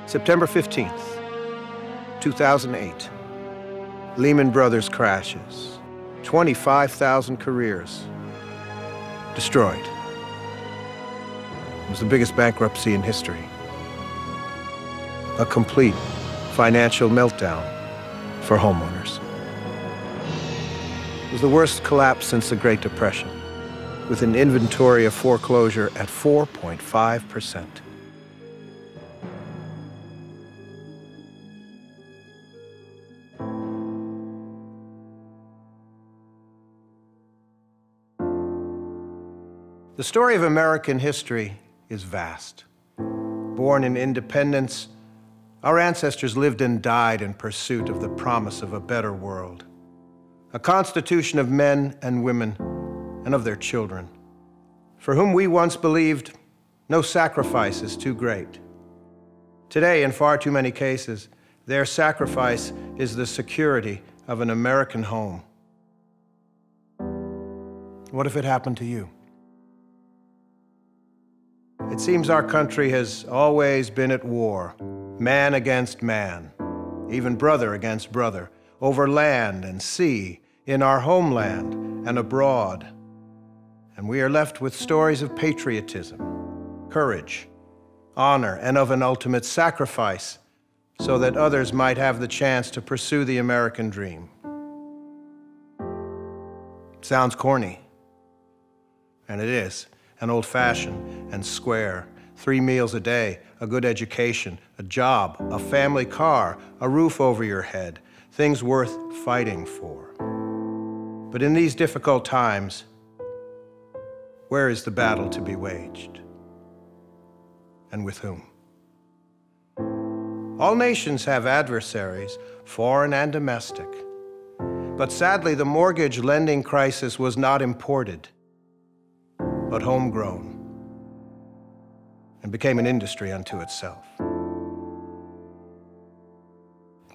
September 15th, 2008. Lehman Brothers crashes. 25,000 careers destroyed. It was the biggest bankruptcy in history. A complete financial meltdown for homeowners. It was the worst collapse since the Great Depression, with an inventory of foreclosure at 4.5%. The story of American history is vast. Born in independence, our ancestors lived and died in pursuit of the promise of a better world. A constitution of men and women and of their children, for whom we once believed no sacrifice is too great. Today, in far too many cases, their sacrifice is the security of an American home. What if it happened to you? It seems our country has always been at war, man against man, even brother against brother, over land and sea, in our homeland and abroad. And we are left with stories of patriotism, courage, honor, and of an ultimate sacrifice, so that others might have the chance to pursue the American dream. Sounds corny, and it is. And old-fashioned and square. 3 meals a day, a good education, a job, a family car, a roof over your head, things worth fighting for. But in these difficult times, where is the battle to be waged? And with whom? All nations have adversaries, foreign and domestic. But sadly, the mortgage lending crisis was not imported, but homegrown, and became an industry unto itself.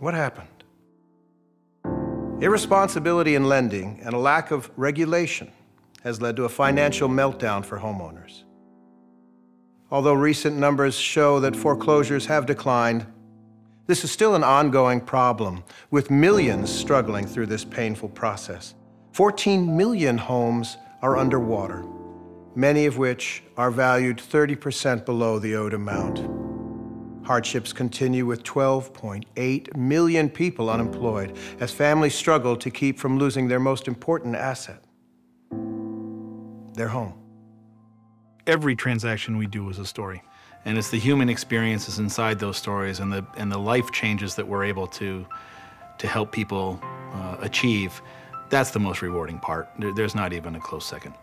What happened? Irresponsibility in lending and a lack of regulation has led to a financial meltdown for homeowners. Although recent numbers show that foreclosures have declined, this is still an ongoing problem, with millions struggling through this painful process. 14 million homes are underwater, many of which are valued 30% below the owed amount. Hardships continue with 12.8 million people unemployed as families struggle to keep from losing their most important asset, their home. Every transaction we do is a story. And it's the human experiences inside those stories and the life changes that we're able to help people achieve. That's the most rewarding part. There's not even a close second.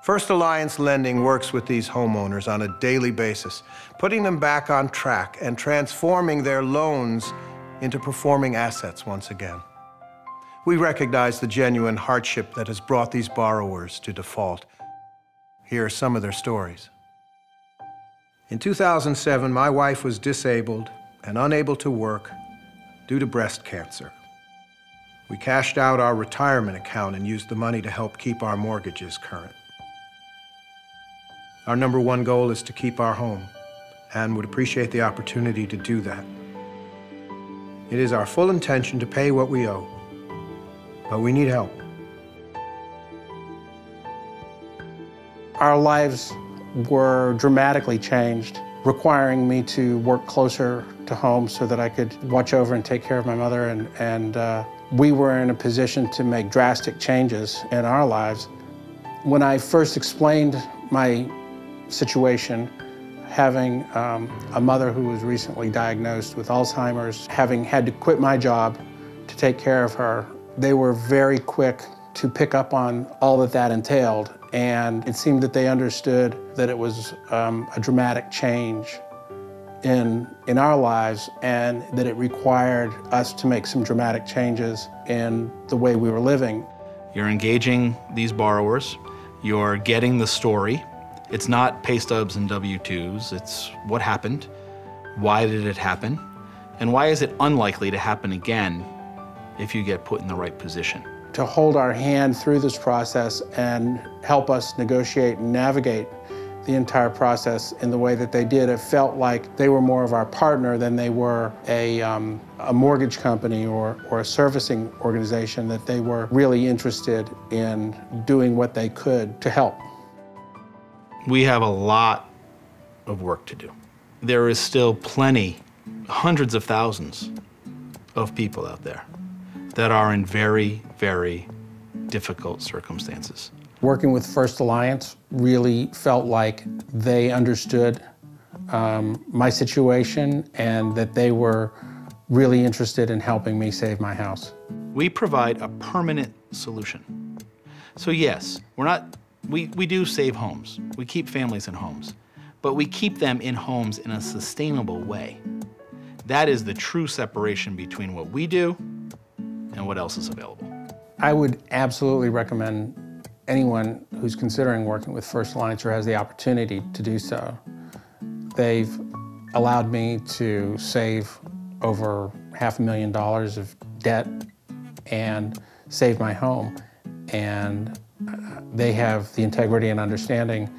First Alliance Lending works with these homeowners on a daily basis, putting them back on track and transforming their loans into performing assets once again. We recognize the genuine hardship that has brought these borrowers to default. Here are some of their stories. In 2007, my wife was disabled and unable to work due to breast cancer. We cashed out our retirement account and used the money to help keep our mortgages current. Our number one goal is to keep our home, and would appreciate the opportunity to do that. It is our full intention to pay what we owe, but we need help. Our lives were dramatically changed, requiring me to work closer to home so that I could watch over and take care of my mother, and we were in a position to make drastic changes in our lives. When I first explained my situation, having a mother who was recently diagnosed with Alzheimer's, having had to quit my job to take care of her, they were very quick to pick up on all that that entailed. And it seemed that they understood that it was a dramatic change in our lives, and that it required us to make some dramatic changes in the way we were living. You're engaging these borrowers, you're getting the story. It's not pay stubs and W-2s, it's what happened, why did it happen, and why is it unlikely to happen again if you get put in the right position. To hold our hand through this process and help us negotiate and navigate the entire process in the way that they did. It felt like they were more of our partner than they were a mortgage company or a servicing organization, that they were really interested in doing what they could to help. We have a lot of work to do. There is still plenty, hundreds of thousands of people out there that are in very, very difficult circumstances. Working with First Alliance really felt like they understood my situation and that they were really interested in helping me save my house. We provide a permanent solution. So yes, we do save homes. We keep families in homes, but we keep them in homes in a sustainable way. That is the true separation between what we do and what else is available. I would absolutely recommend anyone who's considering working with First Alliance or has the opportunity to do so. They've allowed me to save over $500,000 of debt and save my home. And they have the integrity and understanding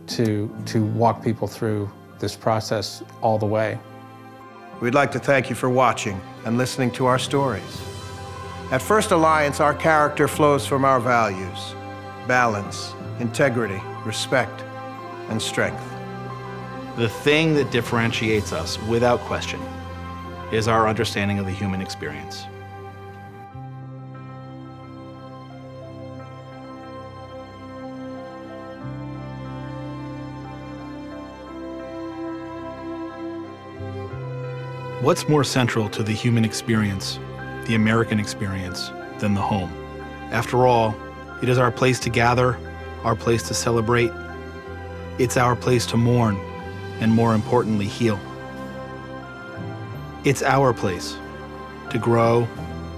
to walk people through this process all the way. We'd like to thank you for watching and listening to our stories. At First Alliance, our character flows from our values: balance, integrity, respect, and strength. The thing that differentiates us, without question, is our understanding of the human experience. What's more central to the human experience, the American experience, than the home? After all, it is our place to gather, our place to celebrate. It's our place to mourn, and more importantly, heal. It's our place to grow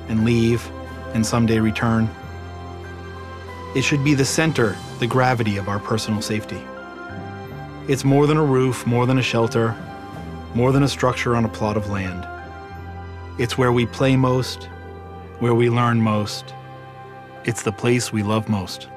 and leave and someday return. It should be the center, the gravity of our personal safety. It's more than a roof, more than a shelter, more than a structure on a plot of land. It's where we play most, where we learn most. It's the place we love most.